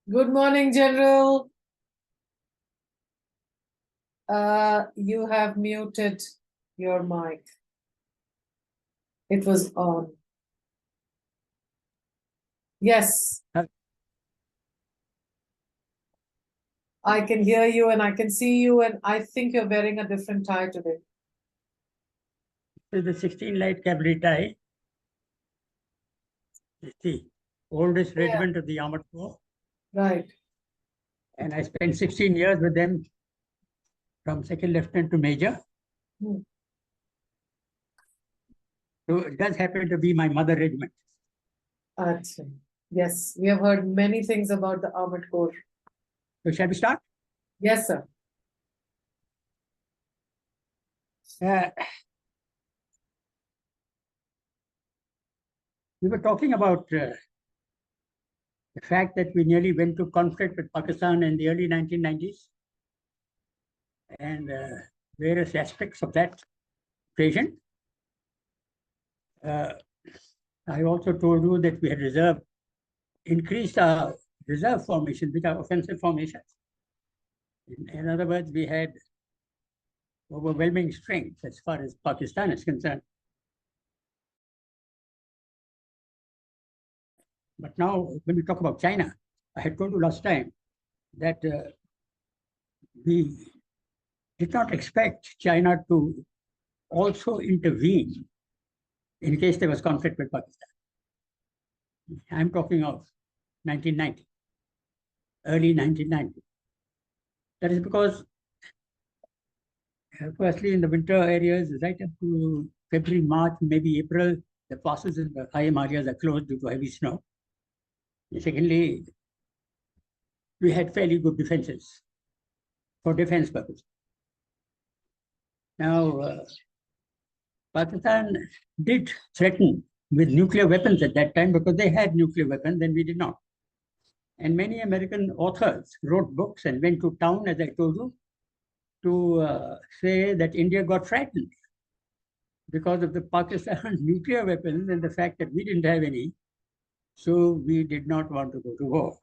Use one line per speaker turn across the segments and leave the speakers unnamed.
Good morning, General. You have muted your mic. It was on. Yes. I can hear you and I can see you, and I think you're wearing a different tie today.
This is the 16 light cavalry tie. It's the oldest regiment of the Armored Corps.
Right.
And I spent 16 years with them from second lieutenant to major. So it does happen to be my mother regiment.
Achha. Yes, we have heard many things about the Armored Corps.
So shall we start?
Yes, sir.
We were talking about the fact that we nearly went to conflict with Pakistan in the early 1990s and various aspects of that occasion. I also told you that we had increased our reserve formations, which are offensive formations. In other words, we had overwhelming strength as far as Pakistan is concerned. But now, when we talk about China, I had told you last time that we did not expect China to also intervene in case there was conflict with Pakistan. I'm talking of 1990, early 1990. That is because, firstly, in the winter areas, right up to February, March, maybe April, the passes in the high Himalayas are closed due to heavy snow. And secondly, we had fairly good defenses for defense purposes. Now, Pakistan did threaten with nuclear weapons at that time because they had nuclear weapons and we did not. And many American authors wrote books and went to town, as I told you, to say that India got frightened because of the Pakistan nuclear weapons and the fact that we didn't have any. So we did not want to go to war.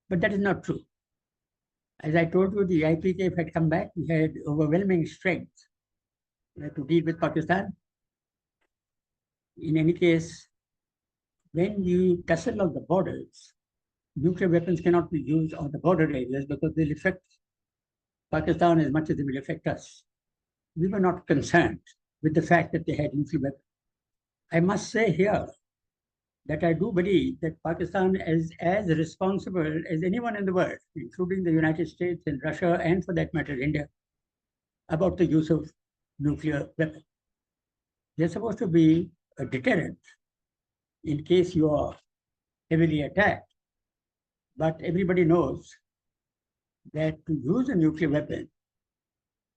But that is not true. As I told you, the IPK had come back. We had overwhelming strength to deal with Pakistan. In any case, when you tussle on the borders, nuclear weapons cannot be used on the border areas because they'll affect Pakistan as much as they will affect us. We were not concerned with the fact that they had nuclear weapons. I must say here that I do believe that Pakistan is as responsible as anyone in the world, including the United States and Russia, and for that matter, India, about the use of nuclear weapons. They're supposed to be a deterrent in case you are heavily attacked. But everybody knows that to use a nuclear weapon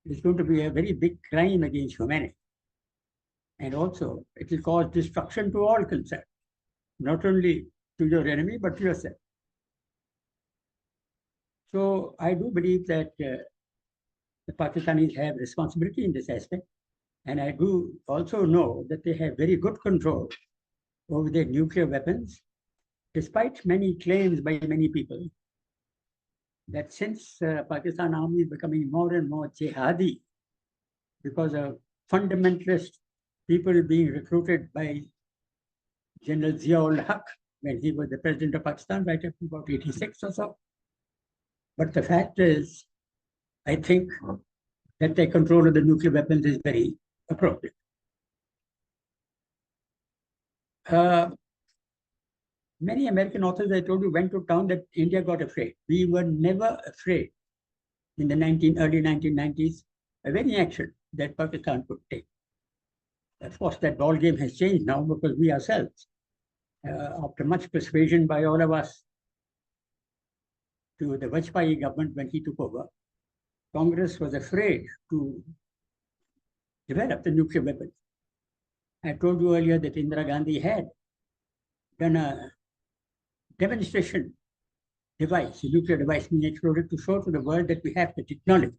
is going to be a very big crime against humanity. And also, it will cause destruction to all concerned, not only to your enemy, but to yourself. So I do believe that the Pakistanis have responsibility in this aspect. And I do also know that they have very good control over their nuclear weapons, despite many claims by many people that since Pakistan army is becoming more and more jihadi because of fundamentalist people being recruited by General Zia-ul Haq when he was the president of Pakistan, right up to about 86 or so. But the fact is, I think that their control of the nuclear weapons is very appropriate. Many American authors, I told you, went to town that India got afraid. We were never afraid in the early 1990s of any action that Pakistan could take. Of course, that ball game has changed now because we ourselves, after much persuasion by all of us to the Vajpayee government when he took over, Congress was afraid to develop the nuclear weapons. I told you earlier that Indira Gandhi had done a demonstration device, a nuclear device being exploded, to show to the world that we have the technology.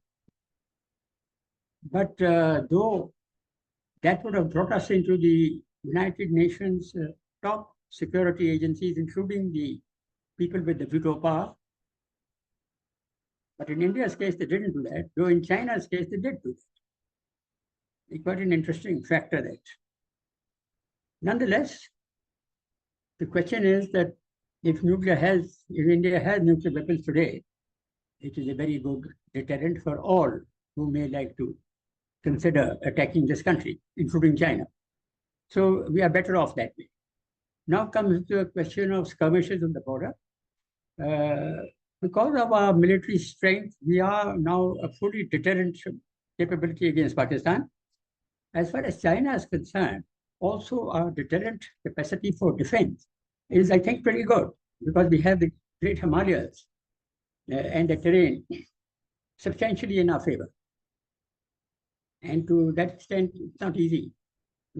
But though that would have brought us into the United Nations top security agencies, including the people with the veto power. But in India's case, they didn't do that, though in China's case, they did do that. It's quite an interesting factor that. Nonetheless, the question is that if India has nuclear weapons today, it is a very good deterrent for all who may like to consider attacking this country, including China. So we are better off that way. Now comes the question of skirmishes on the border. Because of our military strength, we are now a fully deterrent capability against Pakistan. As far as China is concerned, also our deterrent capacity for defense is, I think, pretty good because we have the Great Himalayas and the terrain substantially in our favor. And to that extent, it's not easy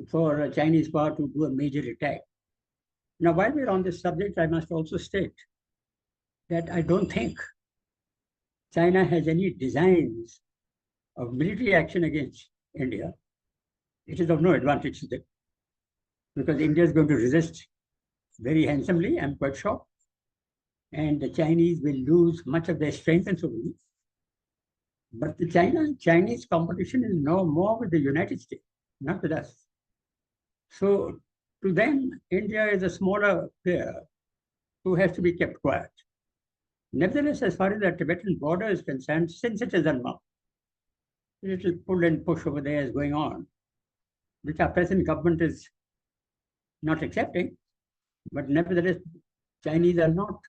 for a Chinese power to do a major attack. Now, while we're on this subject, I must also state that I don't think China has any designs of military action against India. It is of no advantage to them because India is going to resist very handsomely, I'm quite sure. And the Chinese will lose much of their strength and so on. But the Chinese competition is no more with the United States, not with us. So to them, India is a smaller player who has to be kept quiet. Nevertheless, as far as the Tibetan border is concerned, since it is unmarked, a little pull and push over there is going on, which our present government is not accepting, but nevertheless, Chinese are not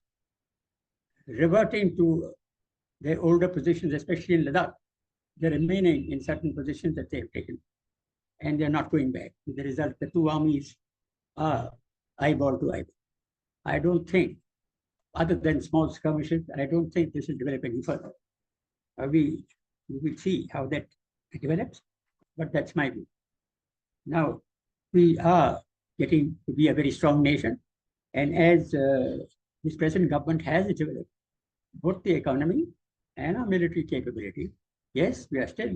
reverting to their older positions, especially in Ladakh. They're remaining in certain positions that they've taken, and they're not going back. With the result, the two armies are eyeball to eyeball. I don't think, other than small skirmishes, I don't think this will develop any further. We will see how that develops, but that's my view. Now, we are getting to be a very strong nation, and as this present government has developed both the economy and our military capability, yes, we are still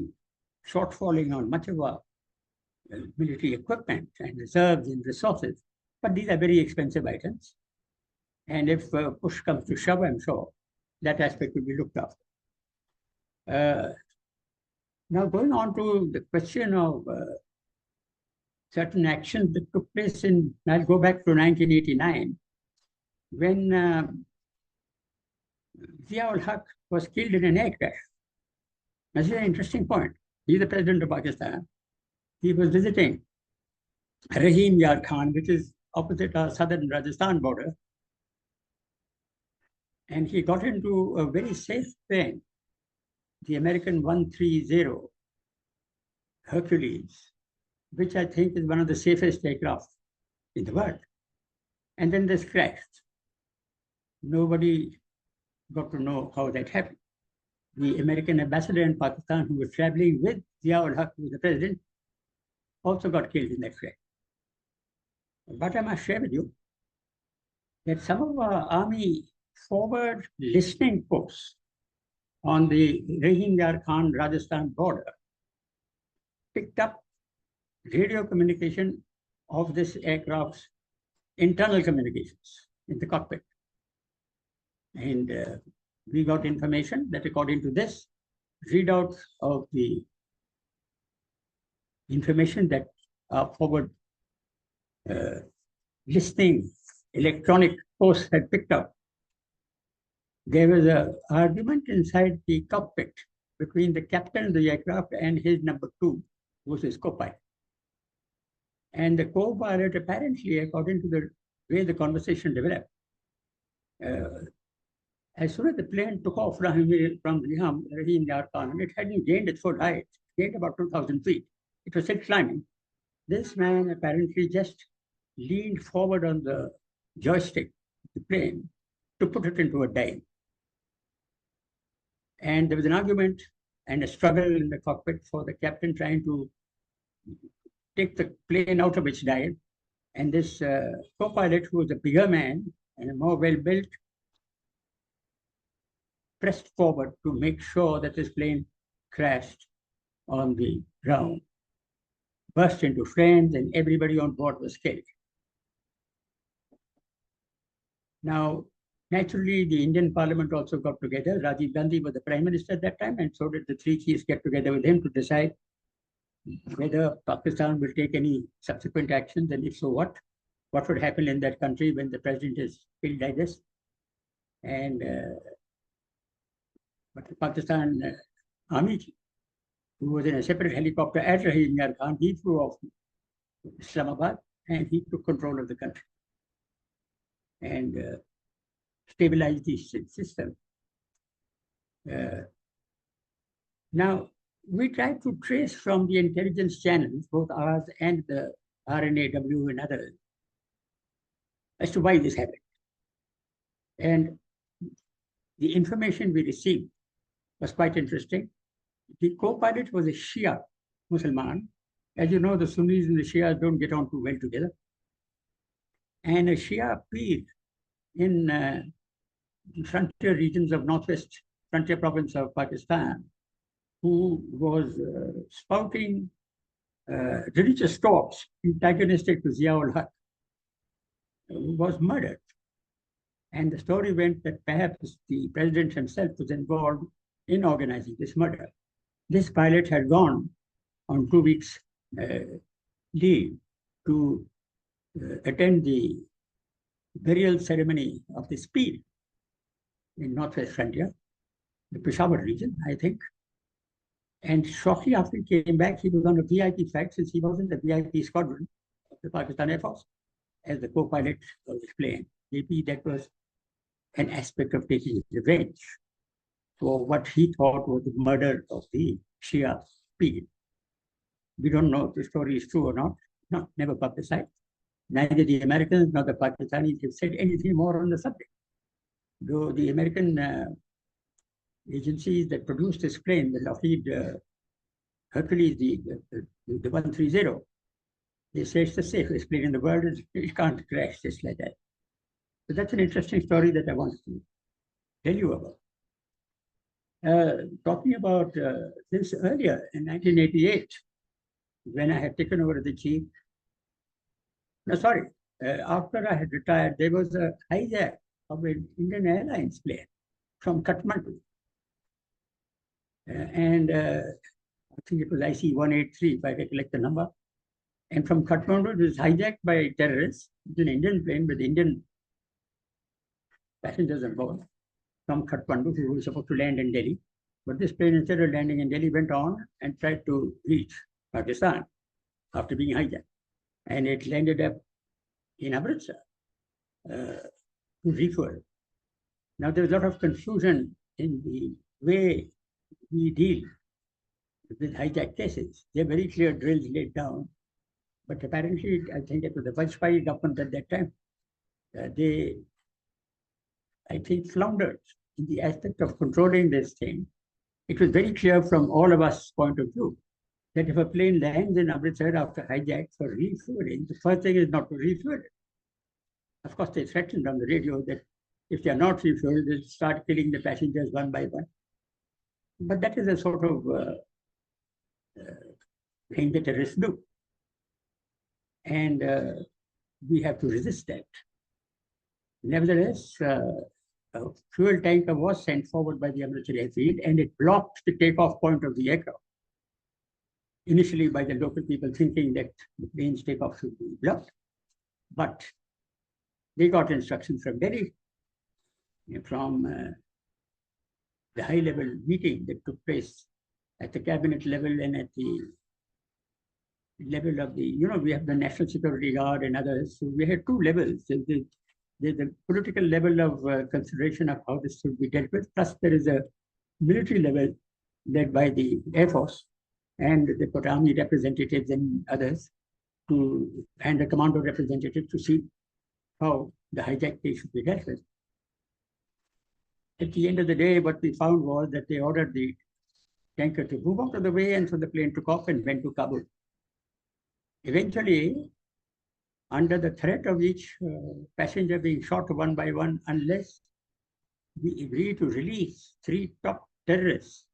shortfalling on much of our military equipment and reserves and resources, but these are very expensive items. And if push comes to shove, I'm sure that aspect will be looked after. Now, going on to the question of certain actions that took place I'll go back to 1989, when Zia-ul-Haq was killed in an air crash. This is an interesting point. He's the president of Pakistan. He was visiting Rahim Yar Khan, which is opposite our southern Rajasthan border. And he got into a very safe plane, the American 130 Hercules, which I think is one of the safest aircraft in the world. And then this crashed. Nobody got to know how that happened. The American ambassador in Pakistan, who was traveling with Zia-ul-Haq, who was the president, also got killed in that crash. But I must share with you that some of our army forward listening posts on the Rahim Yar Khan Rajasthan border picked up radio communication of this aircraft's internal communications in the cockpit. And we got information that according to this readout of the information that our forward listening electronic post had picked up, there was an argument inside the cockpit between the captain of the aircraft and his number two, who was his co-pilot. And the co-pilot, apparently, according to the way the conversation developed, as soon as the plane took off from Rahim Yar Khan, it hadn't gained its full height, it gained about 2,000 feet. It was still climbing. This man apparently just leaned forward on the joystick of the plane to put it into a dive. And there was an argument and a struggle in the cockpit for the captain trying to take the plane out of its dive. And this co-pilot, who was a bigger man and a more well-built, pressed forward to make sure that this plane crashed on the ground, burst into flames, and everybody on board was killed. Now, naturally, the Indian Parliament also got together. Rajiv Gandhi was the Prime Minister at that time, and so did the three chiefs get together with him to decide whether Pakistan will take any subsequent actions, and if so, what would happen in that country when the president is killed like this. And but the Pakistan army chief, who was in a separate helicopter at Rahim Yar Khan, he flew off Islamabad and he took control of the country and stabilized the system. Now, we tried to trace from the intelligence channels, both ours and the RNAW and others, as to why this happened. And the information we received was quite interesting. The co-pilot was a Shia Muslim. As you know, the Sunnis and the Shias don't get on too well together. And a Shia Peer in frontier regions of northwest frontier province of Pakistan, who was spouting religious talks antagonistic to Ziaul Haq, was murdered. And the story went that perhaps the president himself was involved in organizing this murder. This pilot had gone on 2 weeks leave to attend the burial ceremony of this Peer in northwest frontier, the Peshawar region, I think. And shortly after he came back, he was on a VIP flight, since he was in the VIP squadron of the Pakistan Air Force, as the co-pilot was explained. Maybe that was an aspect of taking revenge for what he thought was the murder of the Shia Peer. We don't know if the story is true or not, never publicized. Neither the Americans nor the Pakistanis have said anything more on the subject. Though the American agencies that produced this plane, the Lockheed Hercules, the 130, they say it's the safest plane in the world. It can't crash just like that. So that's an interesting story that I wanted to tell you about. Talking about this earlier in 1988, when I had taken over the chief. No, sorry. After I had retired, there was a hijack of an Indian Airlines plane from Kathmandu. And I think it was IC-183, if I recollect the number. And from Kathmandu, it was hijacked by terrorists. It's an Indian plane with Indian passengers on board from Kathmandu, who were supposed to land in Delhi. But this plane, instead of landing in Delhi, went on and tried to reach Pakistan after being hijacked. And it landed up in Amritsar to refuel. Now, there's a lot of confusion in the way we deal with hijack cases. There are very clear drills laid down. But apparently, I think it was the Vajpayee government at that time. They, I think, floundered in the aspect of controlling this thing. It was very clear from all of us' point of view that if a plane lands in Amritsar after hijack for refueling, the first thing is not to refuel it. Of course, they threatened on the radio that if they are not refueled, they'll start killing the passengers one by one. But that is a sort of thing that terrorists do. And we have to resist that. Nevertheless, a fuel tanker was sent forward by the Amritsar airfield, and it blocked the takeoff point of the aircraft. Initially, by the local people thinking that the plane's takeoff should be blocked. But they got instructions from Delhi, from the high-level meeting that took place at the cabinet level and at the level of the, we have the National Security Guard and others. So we had two levels. There's a political level of consideration of how this should be dealt with. Plus, there is a military level led by the Air Force, and they put army representatives and others and the commando representative to see how the hijack case should be dealt with. At the end of the day, what we found was that they ordered the tanker to move out of the way, and so the plane took off and went to Kabul. Eventually, under the threat of each passenger being shot one by one, unless we agree to release 3 top terrorists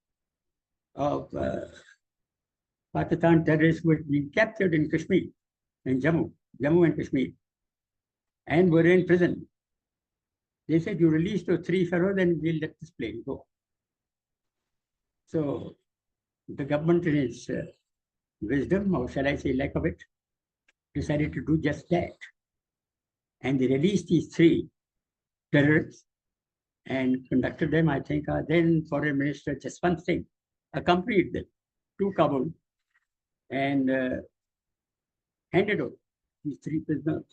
of Pakistan terrorists who had been captured in Kashmir, in Jammu and Kashmir, and were in prison They said, you release those 3 fellows and we'll let this plane go. So the government, in its wisdom, or shall I say lack of it, decided to do just that. And they released these 3 terrorists and conducted them. I think then Foreign Minister Jaswant Singh accompanied them to Kabul and handed over these 3 prisoners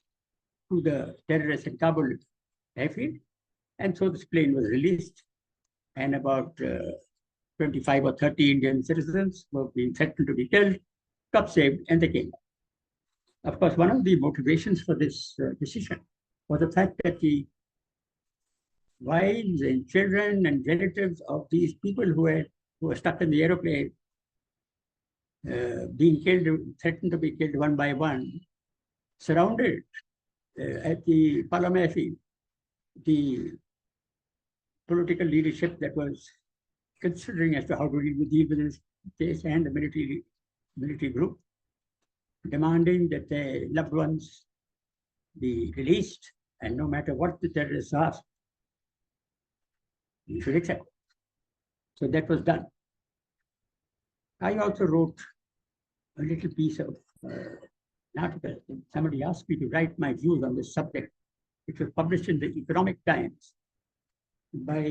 to the terrorists in Kabul airfield. And so this plane was released, and about 25 or 30 Indian citizens were being threatened to be killed, got saved, and they came back. Of course, one of the motivations for this decision was the fact that the wives and children and relatives of these people who were stuck in the aeroplane, being killed, threatened to be killed one by one, surrounded at the Parliament field the political leadership that was considering as to how to deal with this case, and the military group, demanding that their loved ones be released, and no matter what the terrorists ask, you should accept. So that was done. I also wrote a little piece of an article. Somebody asked me to write my views on this subject, which was published in the Economic Times by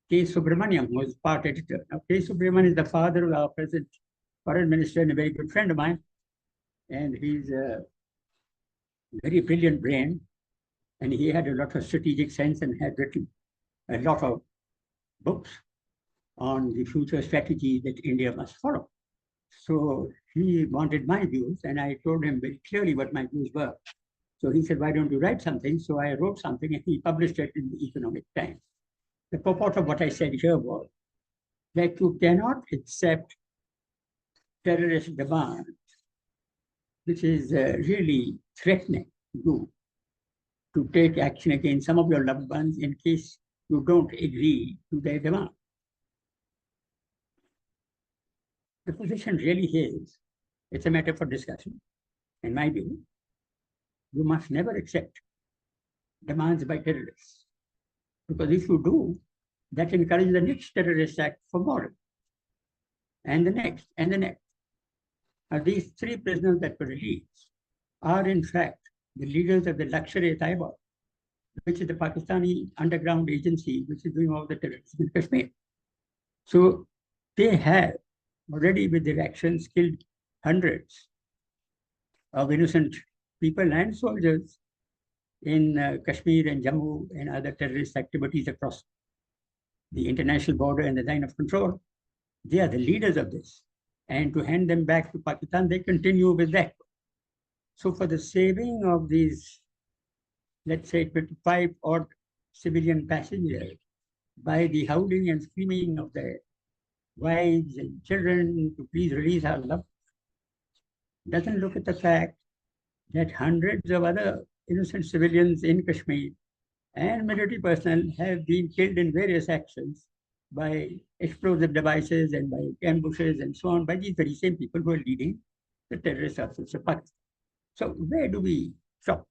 K. Subramaniam, who was part editor. Now, K. Subramaniam is the father of our present foreign minister and a very good friend of mine. And he's a very brilliant brain. And he had a lot of strategic sense and had written a lot of books on the future strategy that India must follow. So he wanted my views, and I told him very clearly what my views were. So he said, why don't you write something? So I wrote something, and he published it in the Economic Times. The purport of what I said here was that you cannot accept terrorist demand, which is really threatening you to take action against some of your loved ones in case you don't agree to their demand. The position really is, it's a matter for discussion. In my view, you must never accept demands by terrorists. Because if you do, that encourages the next terrorist act for more. And the next, and the next. Now, these 3 prisoners that were released are, in fact, the leaders of the Lashkar-e-Taiba, which is the Pakistani underground agency which is doing all the terrorism in Kashmir. So they have already, with their actions, killed hundreds of innocent people and soldiers in Kashmir and Jammu and other terrorist activities across the international border and the line of control. They are the leaders of this. And to hand them back to Pakistan, they continue with that. So for the saving of these, let's say, 25 odd civilian passengers, by the howling and screaming of their wives and children to please release our loved, doesn't look at the fact that hundreds of other innocent civilians in Kashmir and military personnel have been killed in various actions by explosive devices and by ambushes and so on by these very same people who are leading the terrorist efforts of Pakistan. So where do we stop?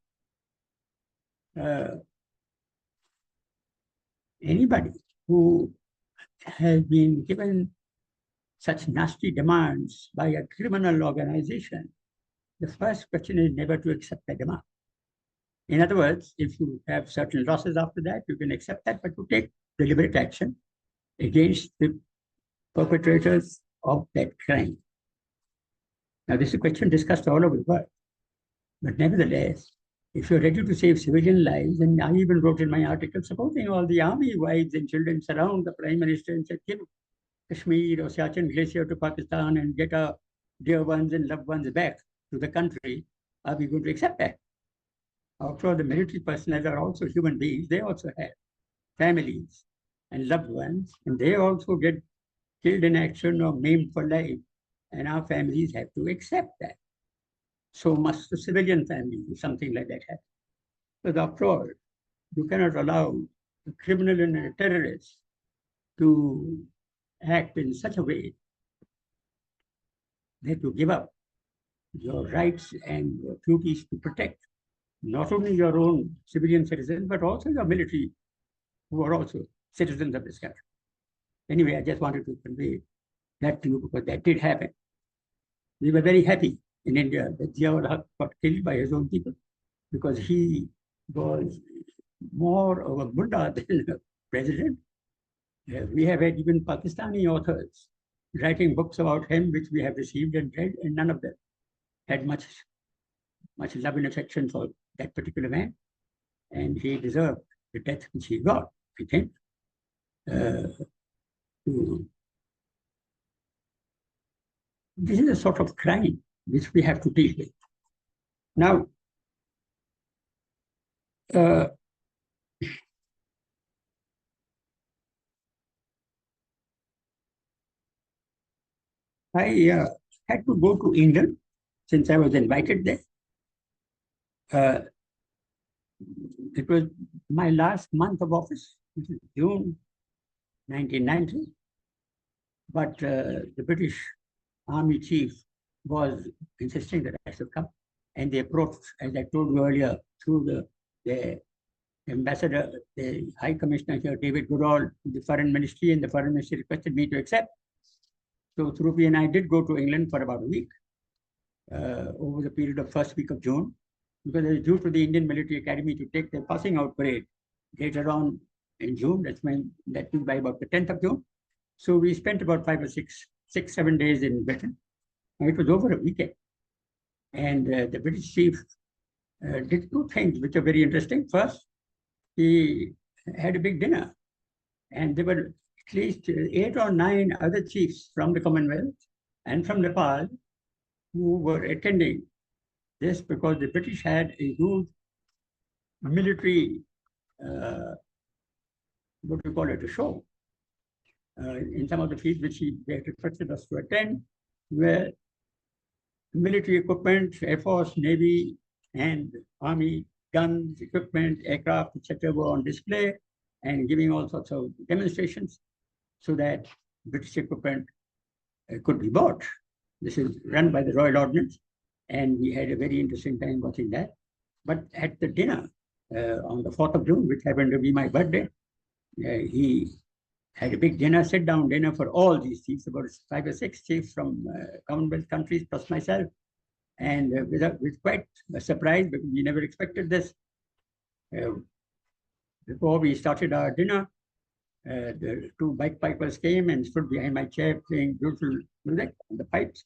Anybody who has been given such nasty demands by a criminal organization, the first question is never to accept the demand. In other words, if you have certain losses after that, you can accept that, but you take deliberate action against the perpetrators of that crime. Now, this is a question discussed all over the world. But nevertheless, if you're ready to save civilian lives, and I even wrote in my article, supposing all the army wives and children surround the Prime Minister and said, give Kashmir or Siachen Glacier to Pakistan and get our dear ones and loved ones back to the country, are we going to accept that? After all, the military personnel are also human beings. They also have families and loved ones, and they also get killed in action or maimed for life. And our families have to accept that. So must the civilian family, if something like that happen. But after all, you cannot allow a criminal and a terrorist to act in such a way that you give up your rights and your duties to protect not only your own civilian citizens, but also your military, who are also citizens of this country. Anyway, I just wanted to convey that to you because that did happen. We were very happy in India that Ziaul Haq got killed by his own people because he was more of a Buddha than a president. We have had even Pakistani authors writing books about him, which we have received and read, and none of them had much love and affection for that particular man. And he deserved the death which he got, I think. This is a sort of crime which we have to deal with. Now, I had to go to England since I was invited there. It was my last month of office, which is June 1990. But the British Army chief was insisting that I should come. And they approached, as I told you earlier, through the ambassador, the High Commissioner here, David Goodall, the Foreign Ministry, and the Foreign Ministry requested me to accept. So through and I did go to England for about a week over the period of first week of June, because I was due to the Indian Military Academy to take their passing out parade later on in June. That was by about the 10th of June. So we spent about 5 or 7 days in Britain. And it was over a weekend. And the British chief did two things which are very interesting. First, he had a big dinner. And there were at least 8 or 9 other chiefs from the Commonwealth and from Nepal who were attending this because the British had a huge military, what do you call it, a show in some of the fields which they requested us to attend, where military equipment, Air Force, Navy, and Army guns, equipment, aircraft, etc. were on display and giving all sorts of demonstrations so that British equipment could be bought. This is run by the Royal Ordnance, and we had a very interesting time watching that. But at the dinner on the 4th of June, which happened to be my birthday, he had a big dinner, sit-down dinner for all these chiefs, about 5 or 6 chiefs from Commonwealth countries, plus myself. And with quite a surprise, because we never expected this. Before we started our dinner, the 2 bagpipers came and stood behind my chair playing beautiful music on the pipes.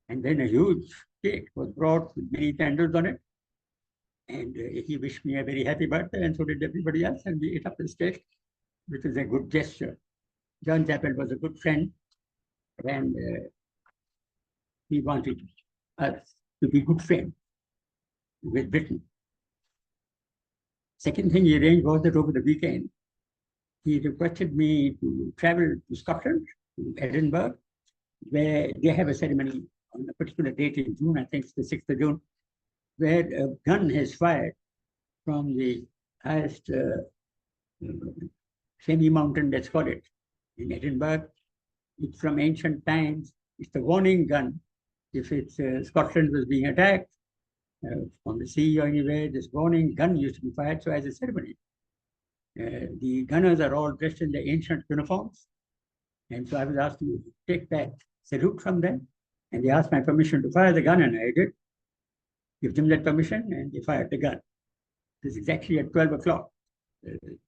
And then a huge cake was brought with many candles on it. And he wished me a very happy birthday, and so did everybody else. And we ate up his cake, which is a good gesture. John Chappell was a good friend, and he wanted us to be good friends with Britain. Second thing he arranged was that over the weekend, he requested me to travel to Scotland, to Edinburgh, where they have a ceremony on a particular date in June, I think it's the 6th of June, where a gun is fired from the highest semi-mountain, let's call it, in Edinburgh. It's from ancient times. It's the warning gun. If Scotland was being attacked from the sea or anywhere, this warning gun used to be fired, so as a ceremony. The gunners are all dressed in their ancient uniforms. And so I was asked to take that salute from them. And they asked my permission to fire the gun, and I did. Give them that permission, and they fired the gun. It was exactly at 12 o'clock.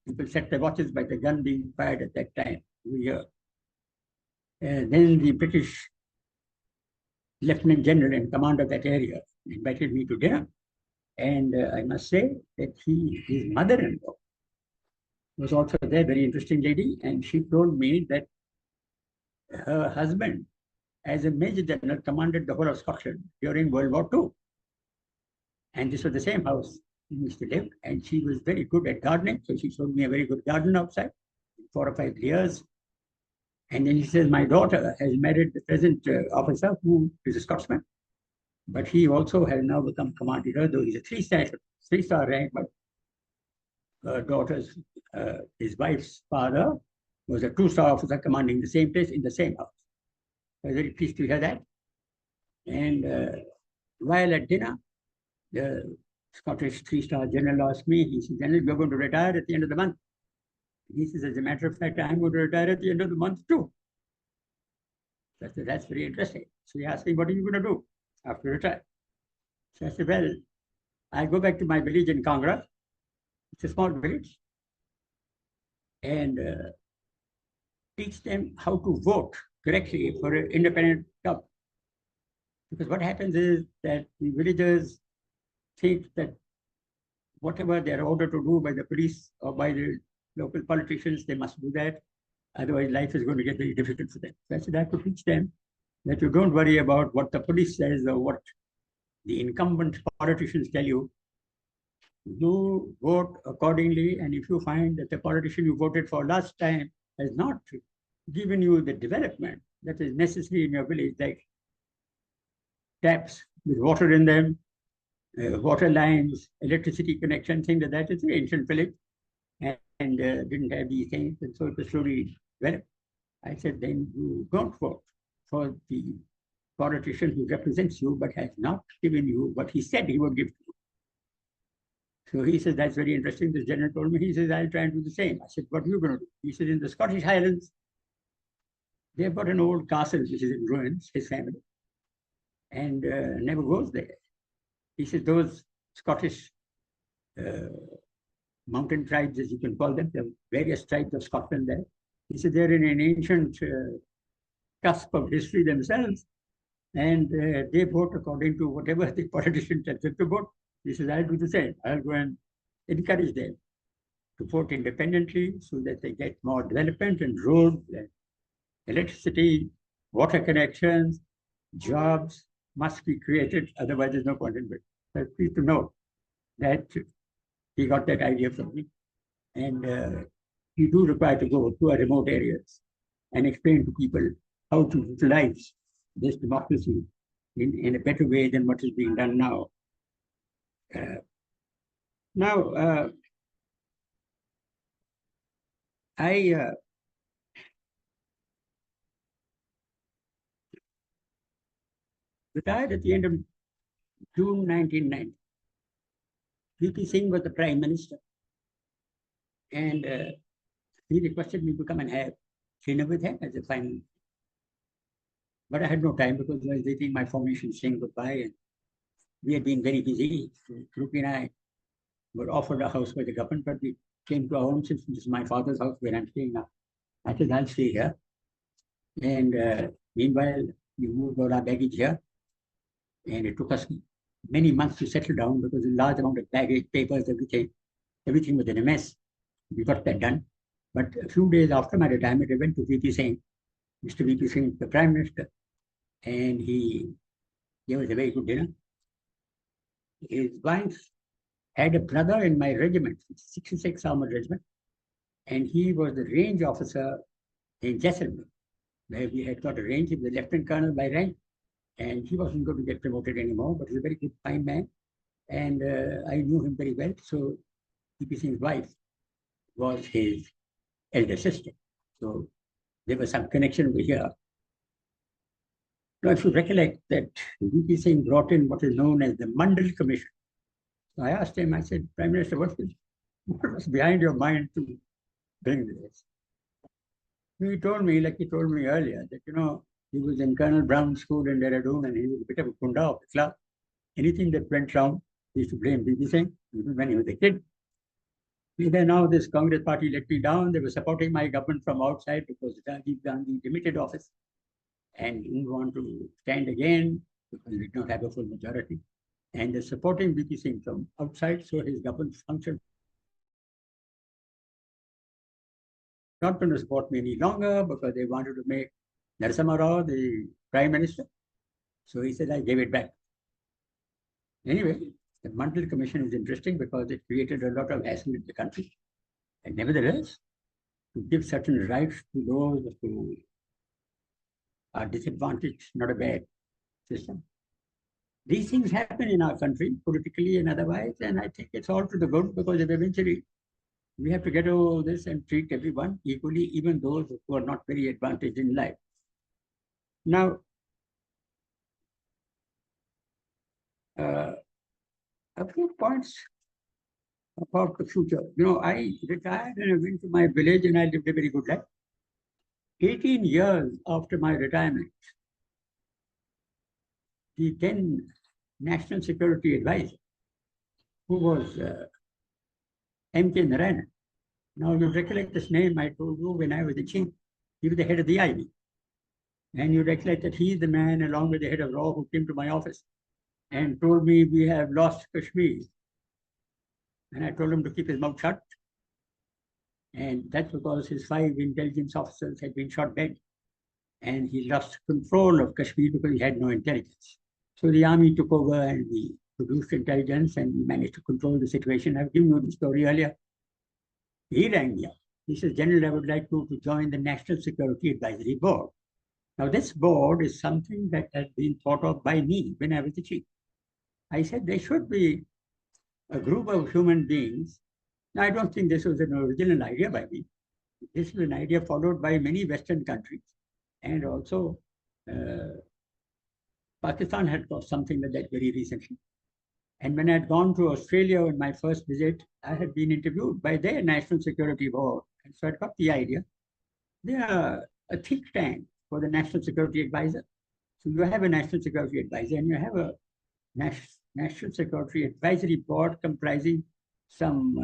People set their watches by the gun being fired at that time. Then the British Lieutenant General and commander of that area invited me to dinner. And I must say that his mother-in-law was also there, very interesting lady, and she told me that her husband, as a Major General, commanded the whole of Scotland during World War II. And this was the same house in which they lived, and she was very good at gardening, so she showed me a very good garden outside, 4 or 5 years. And then she says, my daughter has married the present officer, who is a Scotsman, but he also has now become commander, though he's a 3-star rank, but her daughter's, his wife's father was a 2-star officer commanding the same place in the same house. I was very pleased to hear that. And while at dinner, the Scottish three-star general asked me, he said, General, you're going to retire at the end of the month. He says, as a matter of fact, I'm going to retire at the end of the month too. I said, that's very interesting. So he asked me, what are you going to do after retire? So I said, well, I go back to my village in Kangra. It's a small village. And teach them how to vote correctly for an independent government. Because what happens is that the villagers think that whatever they're ordered to do by the police or by the local politicians, they must do that. Otherwise, life is going to get very difficult for them. So I said, I have to teach them that you don't worry about what the police says or what the incumbent politicians tell you. You vote accordingly, and if you find that the politician you voted for last time has not given you the development that is necessary in your village, like taps with water in them, water lines, electricity connection, things like that. It's an ancient village and didn't have these things, and so it was slowly developed. I said, then you don't vote for the politician who represents you but has not given you what he said he would give to you. So he says, that's very interesting. This general told me, he says, I'll try and do the same. I said, what are you going to do? He said, in the Scottish Highlands, they've got an old castle which is in ruins, his family, and never goes there. He said, those Scottish mountain tribes, as you can call them, the various tribes of Scotland there. He said, they're in an ancient cusp of history themselves, and they vote according to whatever the politician tells them to vote. He says, I'll do the same. I'll go and encourage them to vote independently so that they get more development and roads, and electricity, water connections, jobs must be created. Otherwise, there's no point in it. So I'm pleased to know that he got that idea from me. And you do require to go to remote areas and explain to people how to utilize this democracy in a better way than what is being done now. I retired at the end of June 1990. V.P. Singh was the Prime Minister, and he requested me to come and have dinner with him as a final. But I had no time because I was waiting my formation saying goodbye, and we had been very busy. So Rupi and I were offered a house by the government, but we came to our own since this is my father's house where I'm staying now. I said, I'll stay here. And meanwhile, we moved all our baggage here. And it took us many months to settle down because a large amount of baggage, papers, everything was in a mess. We got that done. But a few days after my retirement, I went to V.P. Singh, Mr. V.P. Singh, the Prime Minister, and he gave us a very good dinner. His wife had a brother in my regiment, 66 Armored Regiment, and he was the range officer in Jaisalmer, where we had got a range. He was a lieutenant colonel by rank, and he wasn't going to get promoted anymore, but he's a very good, fine man. And I knew him very well. So V.P. Singh's wife was his elder sister. So there was some connection over here. Now, if you recollect that V.P. Singh brought in what is known as the Mandal Commission. So I asked him, I said, Prime Minister, what was behind your mind to bring this? He told me, like he told me earlier, that, he was in Colonel Brown's school in Dehradun, and he was a bit of a kunda of the class. Anything that went wrong, he used to blame V.P. Singh, even when he was a kid. Even now, this Congress party let me down. They were supporting my government from outside because Rajiv Gandhi demitted office and didn't want to stand again because he did not have a full majority. And they're supporting V.P. Singh from outside, so his government functioned. Not going to support me any longer because they wanted to make Narasimha Rao the Prime Minister. So he said, I gave it back. Anyway, the Mandal Commission is interesting because it created a lot of hassle in the country. And nevertheless, to give certain rights to those who are disadvantaged, not a bad system. These things happen in our country, politically and otherwise, and I think it's all to the good because eventually we have to get over this and treat everyone equally, even those who are not very advantaged in life. Now, A few points about the future. I retired and I went to my village and I lived a very good life. 18 years after my retirement, the then National Security Advisor, who was M.K. Narayanan. Now you recollect this name I told you when I was the chief. He was the head of the IB. And you recollect that he is the man, along with the head of law, who came to my office and told me we have lost Kashmir. And I told him to keep his mouth shut. And that's because his 5 intelligence officers had been shot dead. And he lost control of Kashmir because he had no intelligence. So the army took over and we produced intelligence and we managed to control the situation. I've given you the story earlier. He rang me up. He says, General, I would like you to join the National Security Advisory Board. Now, this board is something that has been thought of by me when I was the chief. I said there should be a group of human beings. Now, I don't think this was an original idea by me. This was an idea followed by many Western countries. And also, Pakistan had got something like that very recently. And when I had gone to Australia on my first visit, I had been interviewed by their National Security Board. And so I got the idea. They are a think tank for the National Security Advisor. So you have a National Security Advisor and you have a National Security Advisory Board comprising some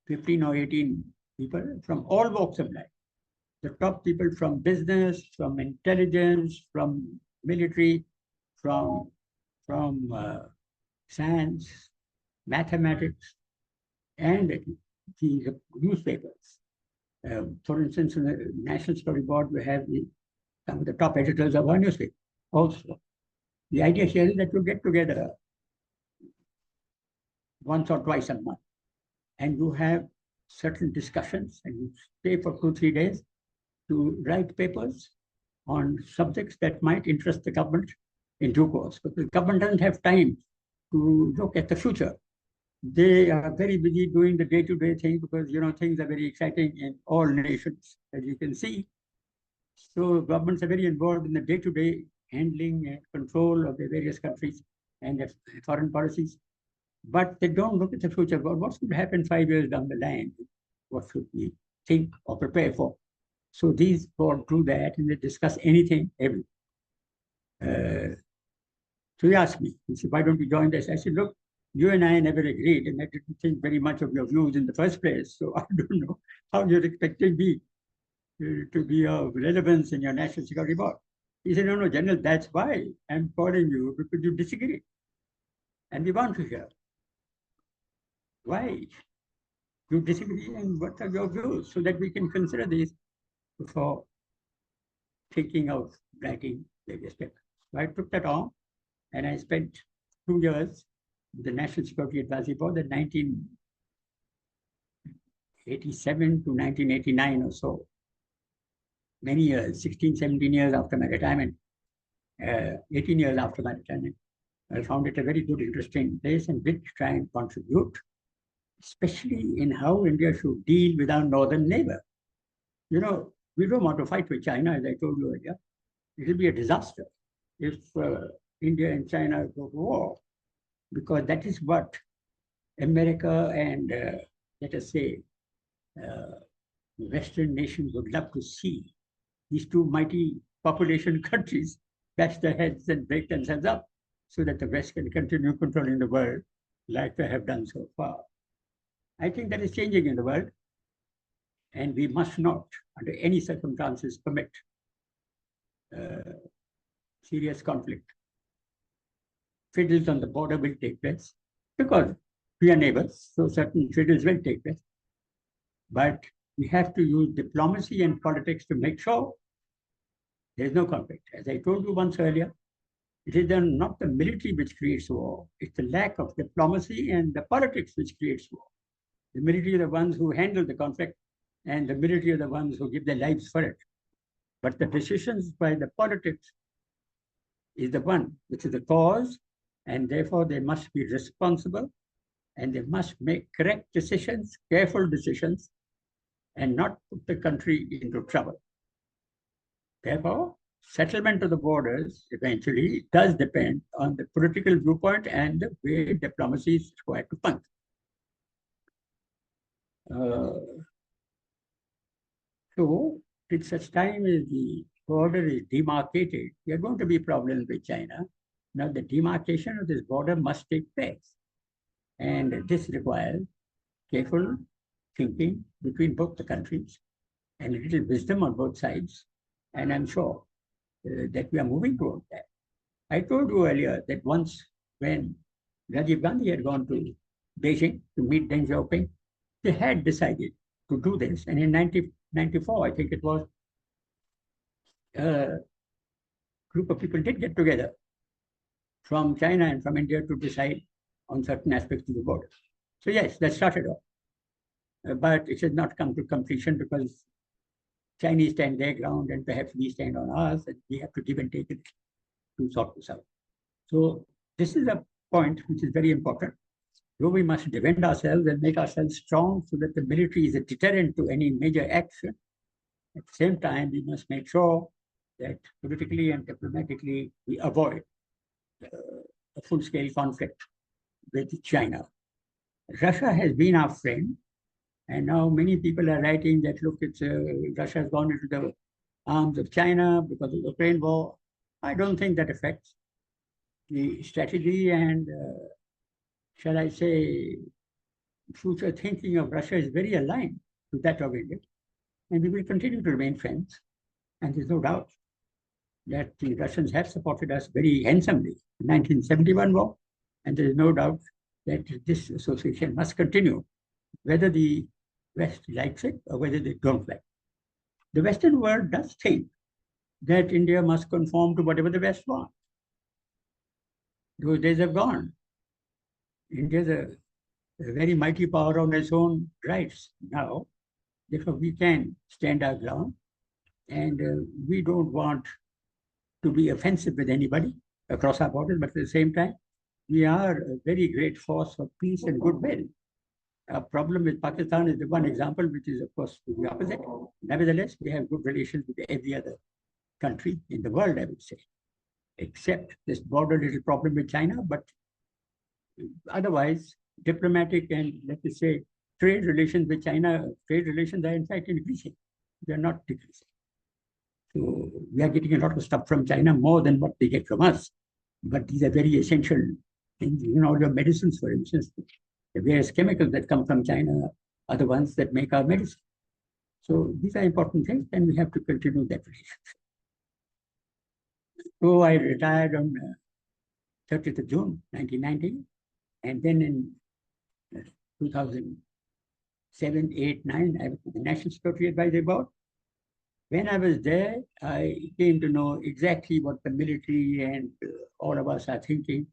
15 or 18 people from all walks of life. The top people from business, from intelligence, from military, from science, mathematics, and the newspapers. For instance, in the National Security Board, we have some of the top editors of our newspaper also. The idea here is that you get together once or twice a month and you have certain discussions and you stay for 2-3 days to write papers on subjects that might interest the government in due course, because the government doesn't have time to look at the future. They are very busy doing the day-to-day thing because, things are very exciting in all nations, as you can see. So governments are very involved in the day-to-day handling and control of the various countries and their foreign policies. But they don't look at the future. What's going to happen 5 years down the line? What should we think or prepare for? So these boards do that and they discuss anything, everything. So he asked me, he said, why don't you join this? I said, look, you and I never agreed, and I didn't think very much of your views in the first place. So I don't know how you're expecting me to be of relevance in your National Security Board. He said, no, General, that's why I'm calling you, because you disagree. And we want to hear why you disagree and what are your views so that we can consider these before thinking of writing various papers. So I took that on and I spent 2 years with the National Security Advisory Board in 1987 to 1989 or so. Many years, 16, 17 years after my retirement, 18 years after my retirement. I found it a very good, interesting place in which to try and contribute, especially in how India should deal with our northern neighbor. We don't want to fight with China, as I told you earlier. It will be a disaster if India and China go to war, because that is what America and, let us say, Western nations would love to see. These two mighty population countries bash their heads and break themselves up so that the West can continue controlling the world like they have done so far. I think that is changing in the world, and we must not, under any circumstances, permit serious conflict. Fiddles on the border will take place because we are neighbors, so certain fiddles will take place. But we have to use diplomacy and politics to make sure there is no conflict. As I told you once earlier, it is not the military which creates war, it's the lack of diplomacy and the politics which creates war. The military are the ones who handle the conflict, and the military are the ones who give their lives for it. But the decisions by the politics is the one which is the cause, and therefore they must be responsible and they must make correct decisions, careful decisions, and not put the country into trouble. Therefore, settlement of the borders eventually does depend on the political viewpoint and the way diplomacy is required to function. So, till such time as the border is demarcated, there are going to be problems with China. Now, the demarcation of this border must take place. And this requires careful thinking between both the countries and a little wisdom on both sides. And I'm sure that we are moving toward that. I told you earlier that once when Rajiv Gandhi had gone to Beijing to meet Deng Xiaoping, they had decided to do this. And in 1994, I think it was, a group of people did get together from China and from India to decide on certain aspects of the border. So yes, that started off. But it has not come to completion because Chinese stand their ground and perhaps we stand on ours, and we have to give and take it to sort this out. So this is a point which is very important. Though we must defend ourselves and make ourselves strong so that the military is a deterrent to any major action, at the same time, we must make sure that politically and diplomatically we avoid a full-scale conflict with China. Russia has been our friend, and now many people are writing that, look, Russia has gone into the arms of China because of the Ukraine war. I don't think that affects the strategy and, shall I say, future thinking of Russia is very aligned to that of India. And we will continue to remain friends. And there's no doubt that the Russians have supported us very handsomely in the 1971 war. And there is no doubt that this association must continue, whether the West likes it or whether they don't like it. The Western world does think that India must conform to whatever the West wants. Those days have gone. India is a very mighty power on its own rights now. Therefore, we can stand our ground, and we don't want to be offensive with anybody across our borders, but at the same time, we are a very great force for peace and goodwill. Our problem with Pakistan is the one example, which is, of course, the opposite. Nevertheless, we have good relations with every other country in the world, I would say, except this border little problem with China. But otherwise, diplomatic and, let us say, trade relations with China, trade relations are in fact increasing. They are not decreasing. So we are getting a lot of stuff from China, more than what they get from us. But these are very essential things. You know, your medicines, for instance, the various chemicals that come from China are the ones that make our medicine. So these are important things, and we have to continue that relationship. So I retired on 30th of June, 1990. And then in 2007, 8, 9, I was the National Security Advisory Board. When I was there, I came to know exactly what the military and all of us are thinking.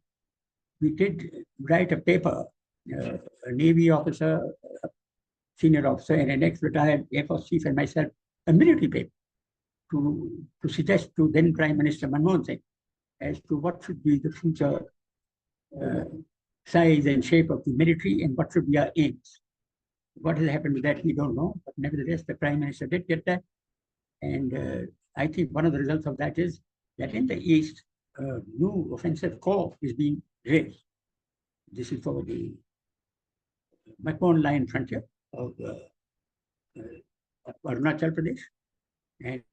We did write a paper, a Navy officer, a senior officer, and an ex-retired Air Force chief and myself, a military paper to suggest to then Prime Minister Manmohan Singh as to what should be the future size and shape of the military and what should be our aims. What has happened with that, we don't know. But nevertheless, the Prime Minister did get that. And I think one of the results of that is that in the East, a new offensive corps is being raised. This is for the McMahon Line frontier of Arunachal Pradesh. And